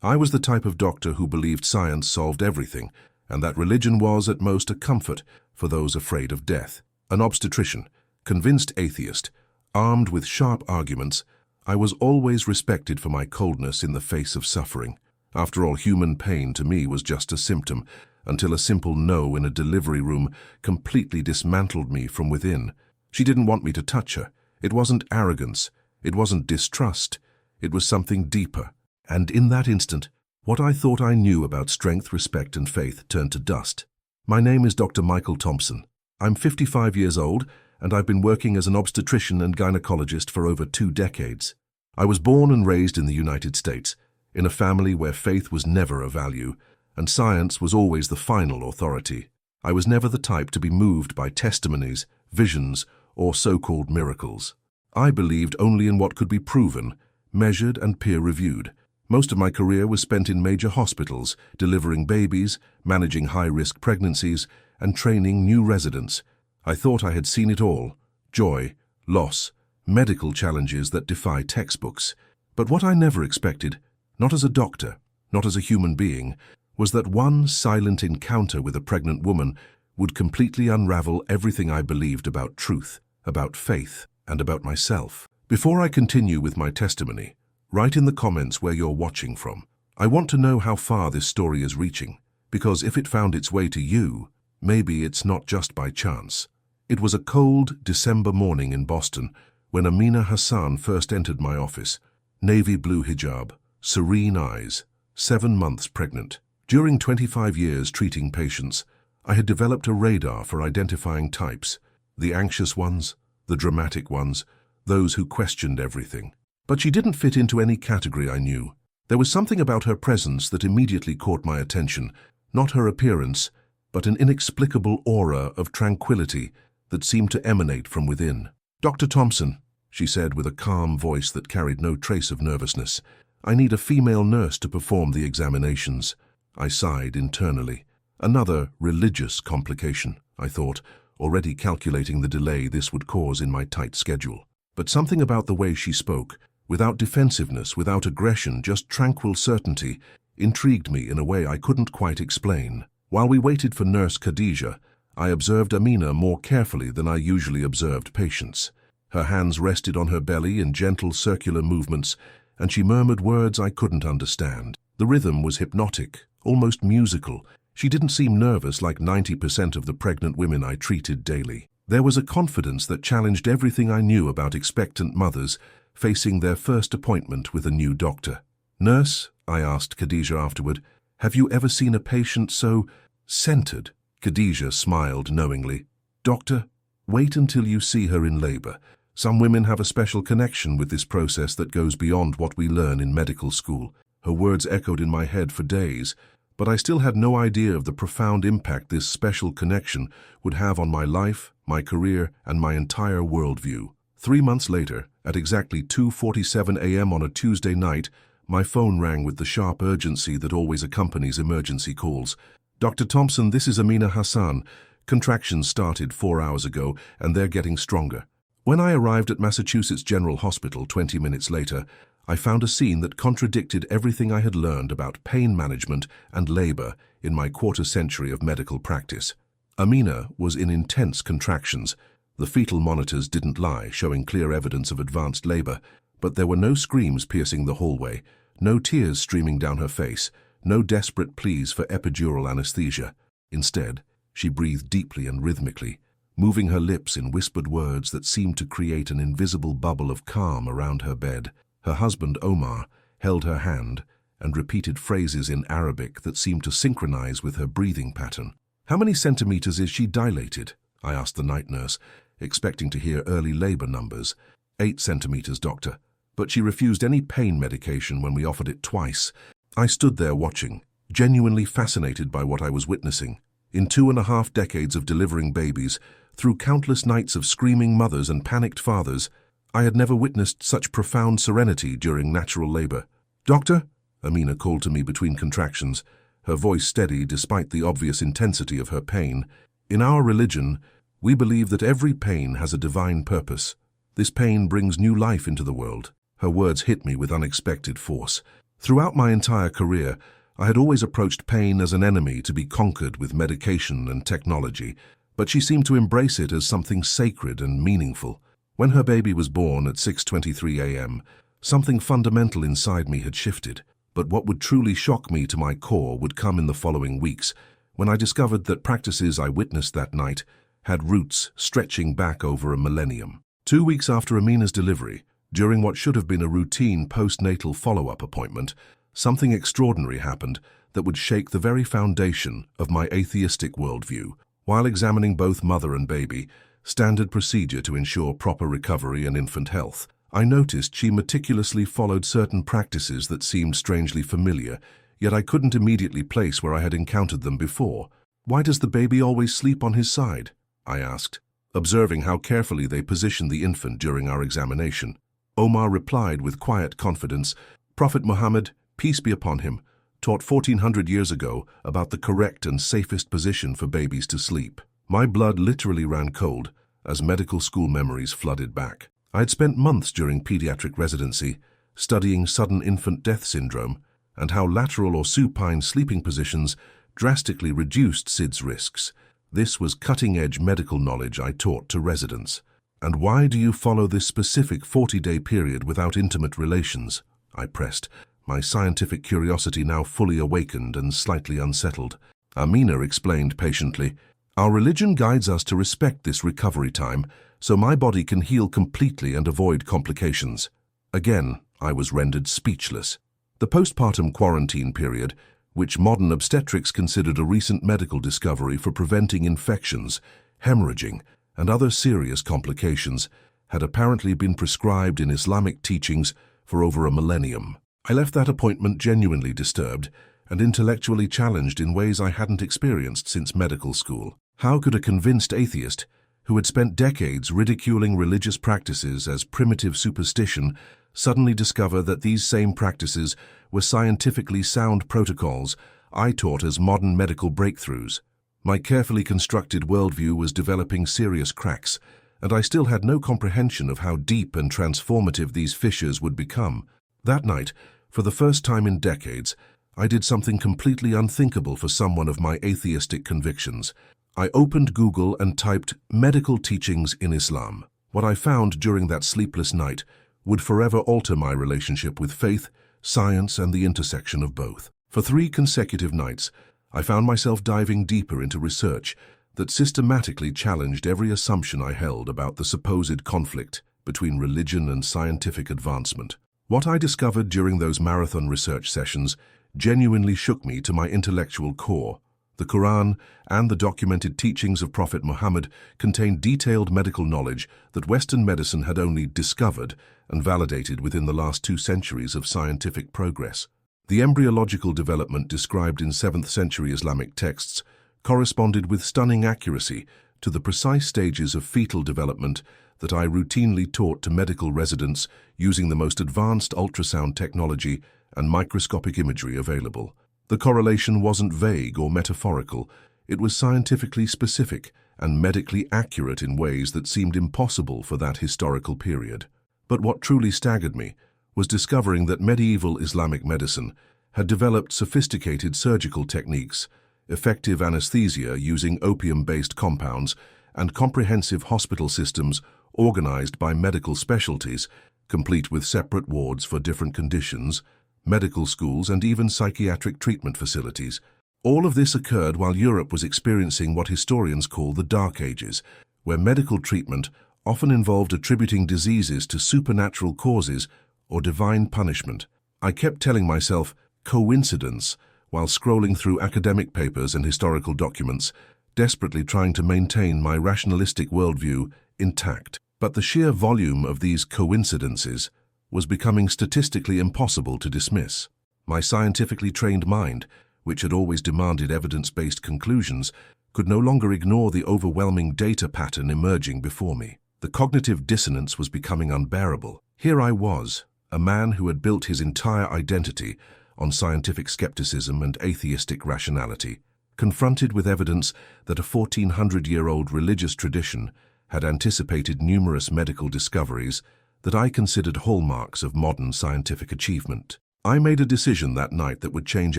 I was the type of doctor who believed science solved everything, and that religion was, at most, a comfort for those afraid of death. An obstetrician, convinced atheist, armed with sharp arguments, I was always respected for my coldness in the face of suffering. After all, human pain to me was just a symptom, until a simple no in a delivery room completely dismantled me from within. She didn't want me to touch her. It wasn't arrogance. It wasn't distrust. It was something deeper. And in that instant, what I thought I knew about strength, respect, and faith turned to dust. My name is Dr. Michael Thompson. I'm 55 years old, and I've been working as an obstetrician and gynecologist for over 2 decades. I was born and raised in the United States, in a family where faith was never a value, and science was always the final authority. I was never the type to be moved by testimonies, visions, or so-called miracles. I believed only in what could be proven, measured, and peer-reviewed. Most of my career was spent in major hospitals, delivering babies, managing high-risk pregnancies, and training new residents. I thought I had seen it all: joy, loss, medical challenges that defy textbooks. But what I never expected, not as a doctor, not as a human being, was that one silent encounter with a pregnant woman would completely unravel everything I believed about truth, about faith, and about myself. Before I continue with my testimony, write in the comments where you're watching from. I want to know how far this story is reaching, because if it found its way to you, maybe it's not just by chance. It was a cold December morning in Boston when Amina Hassan first entered my office. Navy blue hijab, serene eyes, 7 months pregnant. During 25 years treating patients, I had developed a radar for identifying types: the anxious ones, the dramatic ones, those who questioned everything. But she didn't fit into any category I knew. There was something about her presence that immediately caught my attention, not her appearance, but an inexplicable aura of tranquility that seemed to emanate from within. "Dr. Thompson," she said with a calm voice that carried no trace of nervousness, "I need a female nurse to perform the examinations." I sighed internally. Another religious complication, I thought, already calculating the delay this would cause in my tight schedule. But something about the way she spoke, without defensiveness, without aggression, just tranquil certainty, intrigued me in a way I couldn't quite explain. While we waited for Nurse Khadija, I observed Amina more carefully than I usually observed patients. Her hands rested on her belly in gentle circular movements, and she murmured words I couldn't understand. The rhythm was hypnotic, almost musical. She didn't seem nervous like 90% of the pregnant women I treated daily. There was a confidence that challenged everything I knew about expectant mothers facing their first appointment with a new doctor. "Nurse," I asked Khadija afterward, "have you ever seen a patient so centered?" Khadija smiled knowingly. "Doctor, wait until you see her in labor. Some women have a special connection with this process that goes beyond what we learn in medical school." Her words echoed in my head for days, but I still had no idea of the profound impact this special connection would have on my life, my career, and my entire worldview. 3 months later, at exactly 2:47 a.m. on a Tuesday night, my phone rang with the sharp urgency that always accompanies emergency calls. "Dr. Thompson, this is Amina Hassan. Contractions started 4 hours ago, and they're getting stronger." When I arrived at Massachusetts General Hospital 20 minutes later, I found a scene that contradicted everything I had learned about pain management and labor in my quarter-century of medical practice. Amina was in intense contractions. The fetal monitors didn't lie, showing clear evidence of advanced labor, but there were no screams piercing the hallway, no tears streaming down her face, no desperate pleas for epidural anesthesia. Instead, she breathed deeply and rhythmically, moving her lips in whispered words that seemed to create an invisible bubble of calm around her bed. Her husband, Omar, held her hand and repeated phrases in Arabic that seemed to synchronize with her breathing pattern. "How many centimeters is she dilated?" I asked the night nurse, expecting to hear early labor numbers. 8 centimeters, doctor." But she refused any pain medication when we offered it twice. I stood there watching, genuinely fascinated by what I was witnessing. In 2.5 decades of delivering babies, through countless nights of screaming mothers and panicked fathers, I had never witnessed such profound serenity during natural labor. "Doctor?" Amina called to me between contractions, her voice steady despite the obvious intensity of her pain. "In our religion, we believe that every pain has a divine purpose. This pain brings new life into the world." Her words hit me with unexpected force. Throughout my entire career, I had always approached pain as an enemy to be conquered with medication and technology, but she seemed to embrace it as something sacred and meaningful. When her baby was born at 6:23 a.m., something fundamental inside me had shifted. But what would truly shock me to my core would come in the following weeks, when I discovered that practices I witnessed that night had roots stretching back over a millennium. 2 weeks after Amina's delivery, during what should have been a routine postnatal follow-up appointment, something extraordinary happened that would shake the very foundation of my atheistic worldview. While examining both mother and baby, standard procedure to ensure proper recovery and infant health, I noticed she meticulously followed certain practices that seemed strangely familiar, yet I couldn't immediately place where I had encountered them before. "Why does the baby always sleep on his side?" I asked, observing how carefully they positioned the infant during our examination. Omar replied with quiet confidence, "Prophet Muhammad, peace be upon him, taught 1400 years ago about the correct and safest position for babies to sleep." My blood literally ran cold as medical school memories flooded back. I had spent months during pediatric residency studying sudden infant death syndrome and how lateral or supine sleeping positions drastically reduced SIDS risks. This was cutting-edge medical knowledge I taught to residents. "And why do you follow this specific 40-day period without intimate relations?" I pressed, my scientific curiosity now fully awakened and slightly unsettled. Amina explained patiently, "Our religion guides us to respect this recovery time so my body can heal completely and avoid complications." Again, I was rendered speechless. The postpartum quarantine period, which modern obstetrics considered a recent medical discovery for preventing infections, hemorrhaging, and other serious complications, had apparently been prescribed in Islamic teachings for over a millennium. I left that appointment genuinely disturbed and intellectually challenged in ways I hadn't experienced since medical school. How could a convinced atheist, who had spent decades ridiculing religious practices as primitive superstition, suddenly discover that these same practices were scientifically sound protocols I taught as modern medical breakthroughs? My carefully constructed worldview was developing serious cracks, and I still had no comprehension of how deep and transformative these fissures would become. That night, for the first time in decades, I did something completely unthinkable for someone of my atheistic convictions. I opened Google and typed "medical teachings in Islam." What I found during that sleepless night would forever alter my relationship with faith, science, and the intersection of both. For 3 consecutive nights, I found myself diving deeper into research that systematically challenged every assumption I held about the supposed conflict between religion and scientific advancement. What I discovered during those marathon research sessions genuinely shook me to my intellectual core. The Quran and the documented teachings of Prophet Muhammad contained detailed medical knowledge that Western medicine had only discovered and validated within the last 2 centuries of scientific progress. The embryological development described in 7th century Islamic texts corresponded with stunning accuracy to the precise stages of fetal development that I routinely taught to medical residents using the most advanced ultrasound technology and microscopic imagery available. The correlation wasn't vague or metaphorical. It was scientifically specific and medically accurate in ways that seemed impossible for that historical period. But what truly staggered me was discovering that medieval Islamic medicine had developed sophisticated surgical techniques, effective anesthesia using opium-based compounds, and comprehensive hospital systems organized by medical specialties, complete with separate wards for different conditions, medical schools, and even psychiatric treatment facilities. All of this occurred while Europe was experiencing what historians call the Dark Ages, where medical treatment often involved attributing diseases to supernatural causes or divine punishment. I kept telling myself, coincidence, while scrolling through academic papers and historical documents, desperately trying to maintain my rationalistic worldview intact. But the sheer volume of these coincidences was becoming statistically impossible to dismiss. My scientifically trained mind, which had always demanded evidence-based conclusions, could no longer ignore the overwhelming data pattern emerging before me. The cognitive dissonance was becoming unbearable. Here I was, a man who had built his entire identity on scientific skepticism and atheistic rationality, confronted with evidence that a 1400-year-old religious tradition had anticipated numerous medical discoveries that I considered hallmarks of modern scientific achievement. I made a decision that night that would change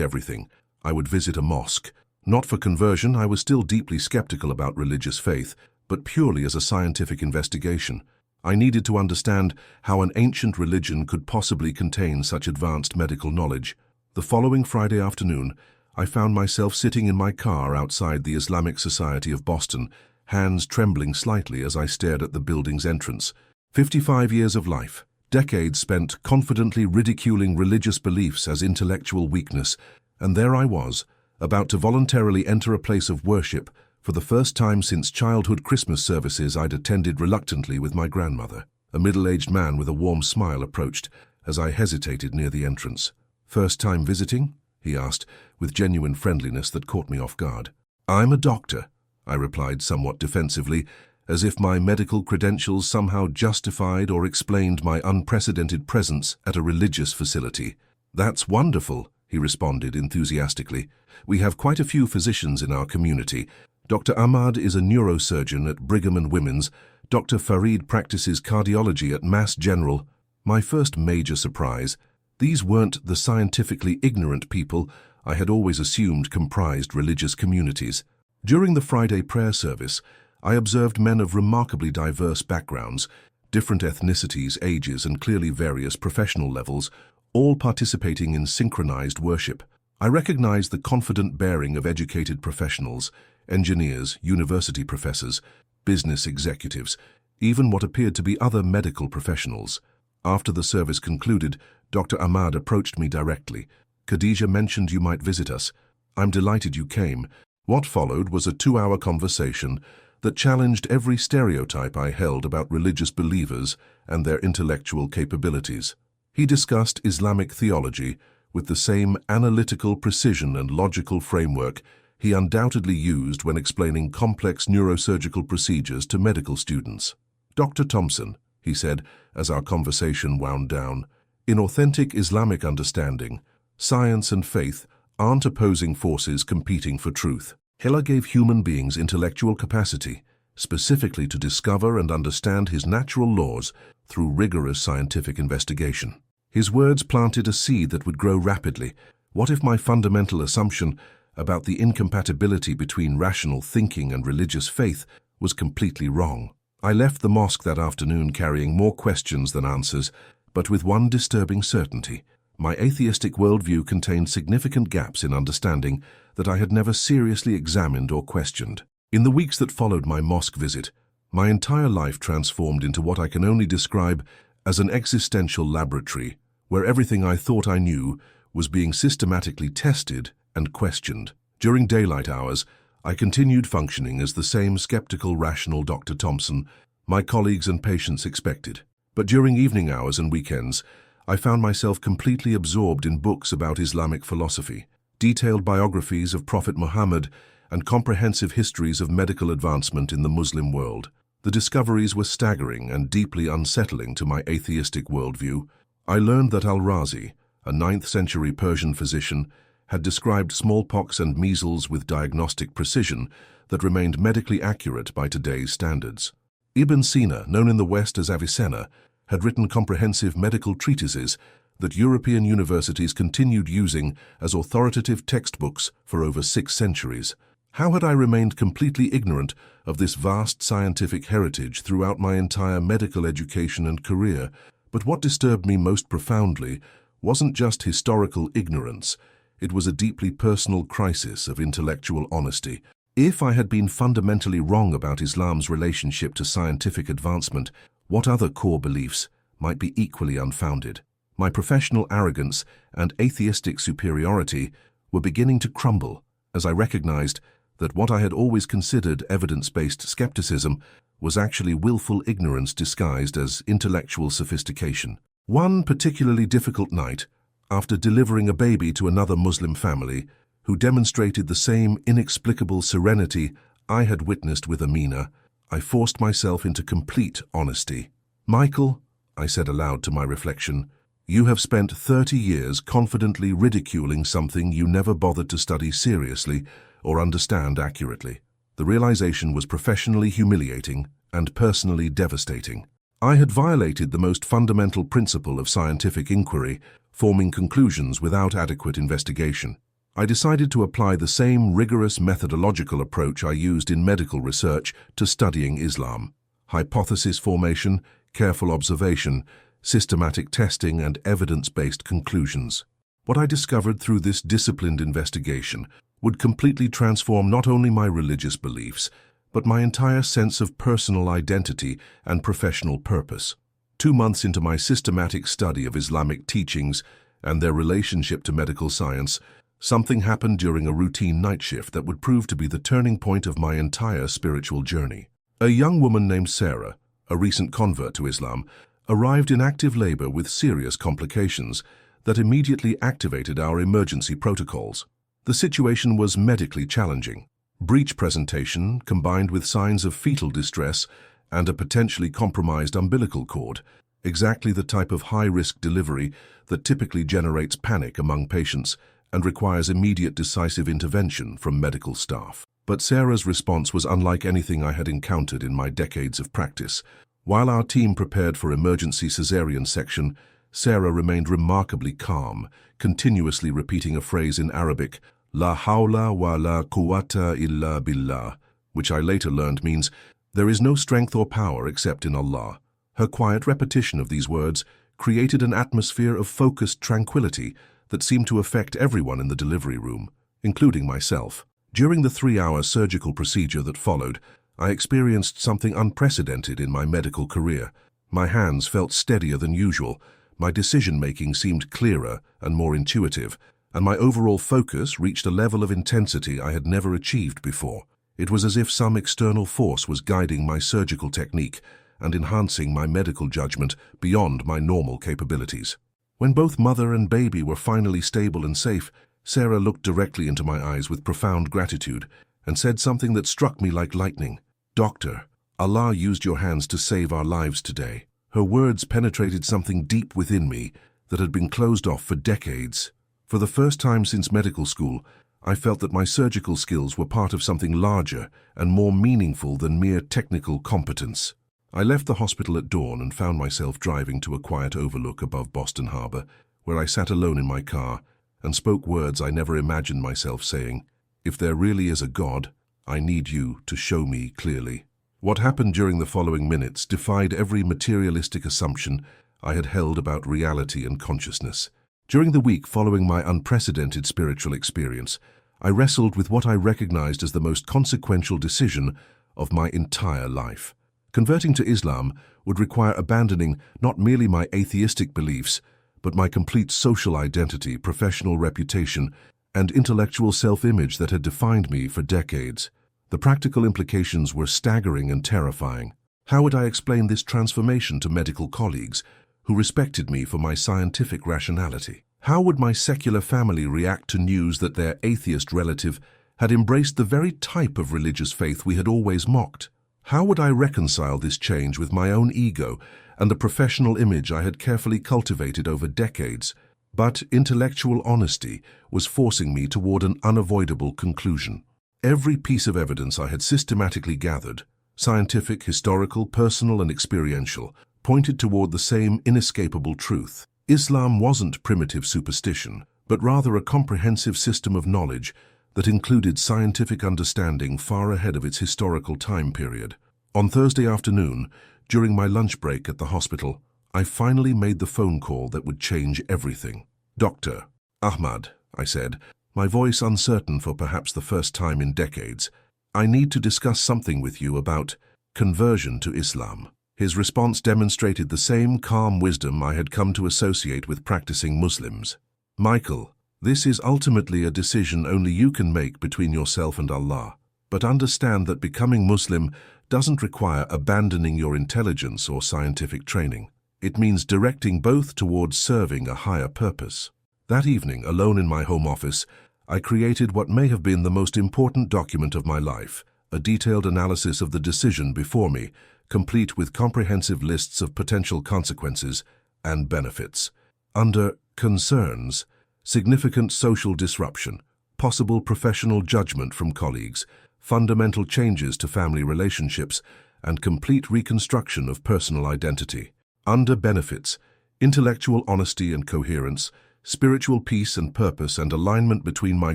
everything. I would visit a mosque. Not for conversion, I was still deeply skeptical about religious faith, but purely as a scientific investigation. I needed to understand how an ancient religion could possibly contain such advanced medical knowledge. The following Friday afternoon, I found myself sitting in my car outside the Islamic Society of Boston, hands trembling slightly as I stared at the building's entrance. 55 years of life, decades spent confidently ridiculing religious beliefs as intellectual weakness, and there I was, about to voluntarily enter a place of worship for the first time since childhood Christmas services I'd attended reluctantly with my grandmother. A middle-aged man with a warm smile approached as I hesitated near the entrance. "First time visiting?" he asked, with genuine friendliness that caught me off guard. "I'm a doctor," I replied somewhat defensively, as if my medical credentials somehow justified or explained my unprecedented presence at a religious facility. "That's wonderful," he responded enthusiastically. "We have quite a few physicians in our community. Dr. Ahmad is a neurosurgeon at Brigham and Women's. Dr. Farid practices cardiology at Mass General." My first major surprise, these weren't the scientifically ignorant people I had always assumed comprised religious communities. During the Friday prayer service, I observed men of remarkably diverse backgrounds, different ethnicities, ages, and clearly various professional levels, all participating in synchronized worship. I recognized the confident bearing of educated professionals, engineers, university professors, business executives, even what appeared to be other medical professionals. After the service concluded, Dr. Ahmad approached me directly. "Khadija mentioned you might visit us. I'm delighted you came." What followed was a 2-hour conversation that challenged every stereotype I held about religious believers and their intellectual capabilities. He discussed Islamic theology with the same analytical precision and logical framework he undoubtedly used when explaining complex neurosurgical procedures to medical students. "Dr. Thompson," he said as our conversation wound down, "in authentic Islamic understanding, science and faith aren't opposing forces competing for truth. Allah gave human beings intellectual capacity, specifically to discover and understand his natural laws through rigorous scientific investigation." His words planted a seed that would grow rapidly. What if my fundamental assumption about the incompatibility between rational thinking and religious faith was completely wrong? I left the mosque that afternoon carrying more questions than answers, but with one disturbing certainty. My atheistic worldview contained significant gaps in understanding that I had never seriously examined or questioned. In the weeks that followed my mosque visit, my entire life transformed into what I can only describe as an existential laboratory, where everything I thought I knew was being systematically tested and questioned. During daylight hours, I continued functioning as the same skeptical, rational Dr. Thompson my colleagues and patients expected. But during evening hours and weekends, I found myself completely absorbed in books about Islamic philosophy, detailed biographies of Prophet Muhammad, and comprehensive histories of medical advancement in the Muslim world. The discoveries were staggering and deeply unsettling to my atheistic worldview. I learned that Al-Razi, a 9th-century Persian physician, had described smallpox and measles with diagnostic precision that remained medically accurate by today's standards. Ibn Sina, known in the West as Avicenna, had written comprehensive medical treatises that European universities continued using as authoritative textbooks for over 6 centuries. How had I remained completely ignorant of this vast scientific heritage throughout my entire medical education and career? But what disturbed me most profoundly wasn't just historical ignorance. It was a deeply personal crisis of intellectual honesty. If I had been fundamentally wrong about Islam's relationship to scientific advancement, what other core beliefs might be equally unfounded? My professional arrogance and atheistic superiority were beginning to crumble as I recognized that what I had always considered evidence-based skepticism was actually willful ignorance disguised as intellectual sophistication. One particularly difficult night, after delivering a baby to another Muslim family who demonstrated the same inexplicable serenity I had witnessed with Amina, I forced myself into complete honesty. "Michael," I said aloud to my reflection, "you have spent 30 years confidently ridiculing something you never bothered to study seriously or understand accurately." The realization was professionally humiliating and personally devastating. I had violated the most fundamental principle of scientific inquiry, forming conclusions without adequate investigation. I decided to apply the same rigorous methodological approach I used in medical research to studying Islam: hypothesis formation, careful observation, systematic testing, and evidence-based conclusions. What I discovered through this disciplined investigation would completely transform not only my religious beliefs, but my entire sense of personal identity and professional purpose. 2 months into my systematic study of Islamic teachings and their relationship to medical science, something happened during a routine night shift that would prove to be the turning point of my entire spiritual journey. A young woman named Sarah, a recent convert to Islam, arrived in active labor with serious complications that immediately activated our emergency protocols. The situation was medically challenging. Breech presentation combined with signs of fetal distress and a potentially compromised umbilical cord, exactly the type of high-risk delivery that typically generates panic among patients and requires immediate decisive intervention from medical staff. But Sarah's response was unlike anything I had encountered in my decades of practice. While our team prepared for emergency cesarean section, Sarah remained remarkably calm, continuously repeating a phrase in Arabic, "La hawla wa la quwwata illa billah," which I later learned means, "There is no strength or power except in Allah." Her quiet repetition of these words created an atmosphere of focused tranquility that seemed to affect everyone in the delivery room, including myself. During the 3-hour surgical procedure that followed, I experienced something unprecedented in my medical career. My hands felt steadier than usual, my decision-making seemed clearer and more intuitive, and my overall focus reached a level of intensity I had never achieved before. It was as if some external force was guiding my surgical technique and enhancing my medical judgment beyond my normal capabilities. When both mother and baby were finally stable and safe, Sarah looked directly into my eyes with profound gratitude and said something that struck me like lightning. "Doctor, Allah used your hands to save our lives today." Her words penetrated something deep within me that had been closed off for decades. For the first time since medical school, I felt that my surgical skills were part of something larger and more meaningful than mere technical competence. I left the hospital at dawn and found myself driving to a quiet overlook above Boston Harbor, where I sat alone in my car and spoke words I never imagined myself saying. "If there really is a God, I need you to show me clearly." What happened during the following minutes defied every materialistic assumption I had held about reality and consciousness. During the week following my unprecedented spiritual experience, I wrestled with what I recognized as the most consequential decision of my entire life. Converting to Islam would require abandoning not merely my atheistic beliefs, but my complete social identity, professional reputation, and intellectual self-image that had defined me for decades. The practical implications were staggering and terrifying. How would I explain this transformation to medical colleagues who respected me for my scientific rationality? How would my secular family react to news that their atheist relative had embraced the very type of religious faith we had always mocked? How would I reconcile this change with my own ego and the professional image I had carefully cultivated over decades? But intellectual honesty was forcing me toward an unavoidable conclusion. Every piece of evidence I had systematically gathered, scientific, historical, personal, and experiential, pointed toward the same inescapable truth. Islam wasn't primitive superstition, but rather a comprehensive system of knowledge that included scientific understanding far ahead of its historical time period. On Thursday afternoon, during my lunch break at the hospital, I finally made the phone call that would change everything. "Dr. Ahmad," I said, my voice uncertain for perhaps the first time in decades, "I need to discuss something with you about conversion to Islam." His response demonstrated the same calm wisdom I had come to associate with practicing Muslims. "Michael, this is ultimately a decision only you can make between yourself and Allah. But understand that becoming Muslim doesn't require abandoning your intelligence or scientific training. It means directing both towards serving a higher purpose." That evening, alone in my home office, I created what may have been the most important document of my life, a detailed analysis of the decision before me, complete with comprehensive lists of potential consequences and benefits. Under concerns, significant social disruption, possible professional judgment from colleagues, fundamental changes to family relationships, and complete reconstruction of personal identity. Under benefits: intellectual honesty and coherence, spiritual peace and purpose, and alignment between my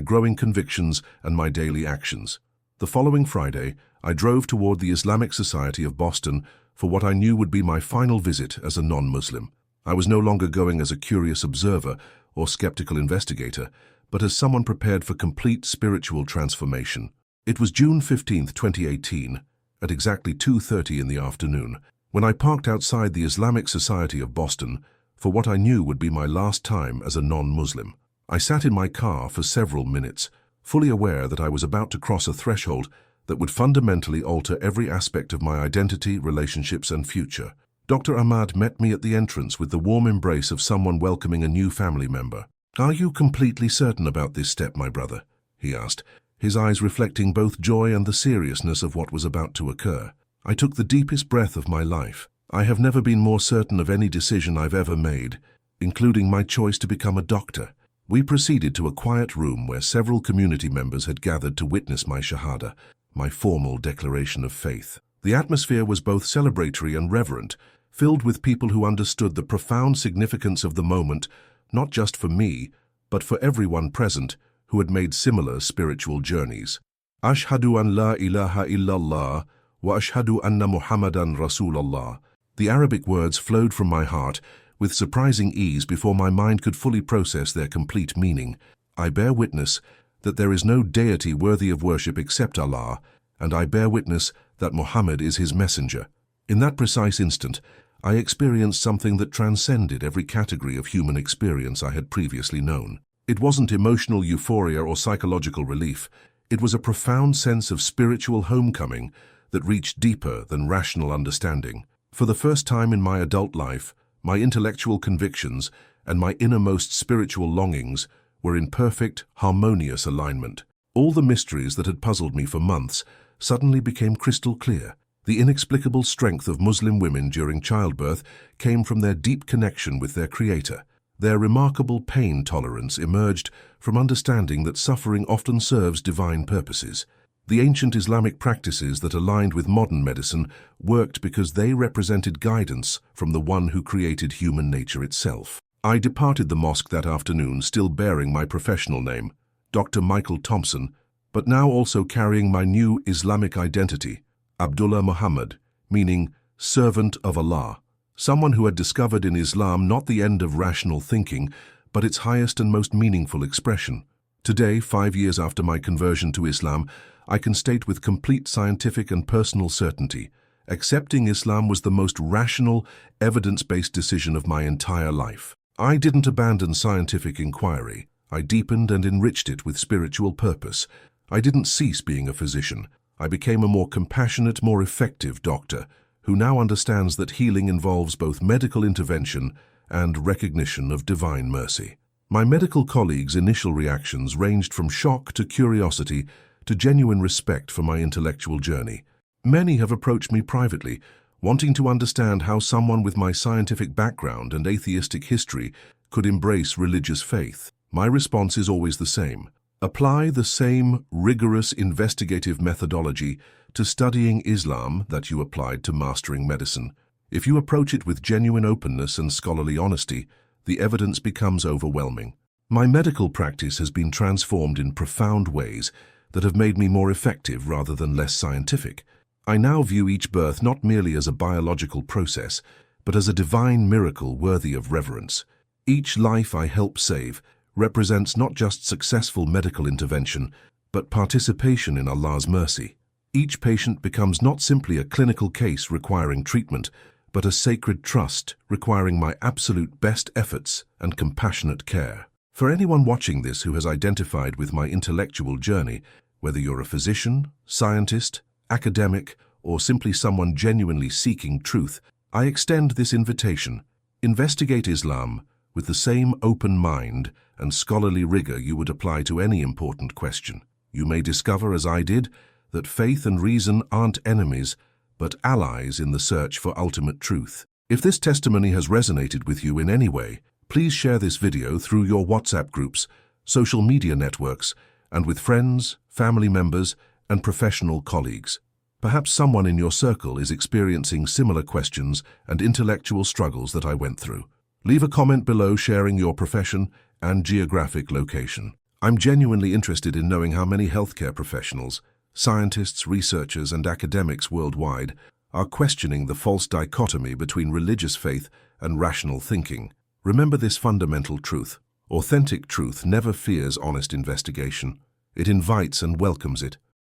growing convictions and my daily actions. The following Friday, I drove toward the Islamic Society of Boston for what I knew would be my final visit as a non-Muslim. I was no longer going as a curious observer or skeptical investigator, but as someone prepared for complete spiritual transformation. It was June 15, 2018, at exactly 2:30 in the afternoon, when I parked outside the Islamic Society of Boston for what I knew would be my last time as a non-Muslim. I sat in my car for several minutes, fully aware that I was about to cross a threshold that would fundamentally alter every aspect of my identity, relationships, and future. Dr. Ahmad met me at the entrance with the warm embrace of someone welcoming a new family member. "Are you completely certain about this step, my brother?" he asked, his eyes reflecting both joy and the seriousness of what was about to occur. I took the deepest breath of my life. I have never been more certain of any decision I've ever made, including my choice to become a doctor. We proceeded to a quiet room where several community members had gathered to witness my shahada, my formal declaration of faith. The atmosphere was both celebratory and reverent, filled with people who understood the profound significance of the moment, not just for me, but for everyone present who had made similar spiritual journeys. Ashhadu an la ilaha illallah wa ashhadu anna Muhammadan Rasulallah. The Arabic words flowed from my heart with surprising ease before my mind could fully process their complete meaning. I bear witness that there is no deity worthy of worship except Allah, and I bear witness that Muhammad is his messenger. In that precise instant, I experienced something that transcended every category of human experience I had previously known. It wasn't emotional euphoria or psychological relief. It was a profound sense of spiritual homecoming that reached deeper than rational understanding. For the first time in my adult life, my intellectual convictions and my innermost spiritual longings were in perfect, harmonious alignment. All the mysteries that had puzzled me for months suddenly became crystal clear. The inexplicable strength of Muslim women during childbirth came from their deep connection with their Creator. Their remarkable pain tolerance emerged from understanding that suffering often serves divine purposes. The ancient Islamic practices that aligned with modern medicine worked because they represented guidance from the one who created human nature itself. I departed the mosque that afternoon still bearing my professional name, Dr. Michael Thompson, but now also carrying my new Islamic identity, Abdullah Muhammad, meaning servant of Allah, someone who had discovered in Islam not the end of rational thinking, but its highest and most meaningful expression. Today, 5 years after my conversion to Islam, I can state with complete scientific and personal certainty, accepting Islam was the most rational, evidence-based decision of my entire life. I didn't abandon scientific inquiry. I deepened and enriched it with spiritual purpose. I didn't cease being a physician. I became a more compassionate, more effective doctor, who now understands that healing involves both medical intervention and recognition of divine mercy. My medical colleagues' initial reactions ranged from shock to curiosity to genuine respect for my intellectual journey. Many have approached me privately, wanting to understand how someone with my scientific background and atheistic history could embrace religious faith. My response is always the same. Apply the same rigorous investigative methodology to studying Islam that you applied to mastering medicine. If you approach it with genuine openness and scholarly honesty, the evidence becomes overwhelming. My medical practice has been transformed in profound ways that have made me more effective rather than less scientific. I now view each birth not merely as a biological process, but as a divine miracle worthy of reverence. Each life I help save represents not just successful medical intervention, but participation in Allah's mercy. Each patient becomes not simply a clinical case requiring treatment, but a sacred trust requiring my absolute best efforts and compassionate care. For anyone watching this who has identified with my intellectual journey, whether you're a physician, scientist, academic, or simply someone genuinely seeking truth, I extend this invitation. Investigate Islam with the same open mind and scholarly rigor you would apply to any important question. You may discover, as I did, that faith and reason aren't enemies, but allies in the search for ultimate truth. If this testimony has resonated with you in any way, please share this video through your WhatsApp groups, social media networks, and with friends, family members, and professional colleagues. Perhaps someone in your circle is experiencing similar questions and intellectual struggles that I went through. Leave a comment below sharing your profession and geographic location. I'm genuinely interested in knowing how many healthcare professionals, scientists, researchers, and academics worldwide are questioning the false dichotomy between religious faith and rational thinking. Remember this fundamental truth. Authentic truth never fears honest investigation. It invites and welcomes it.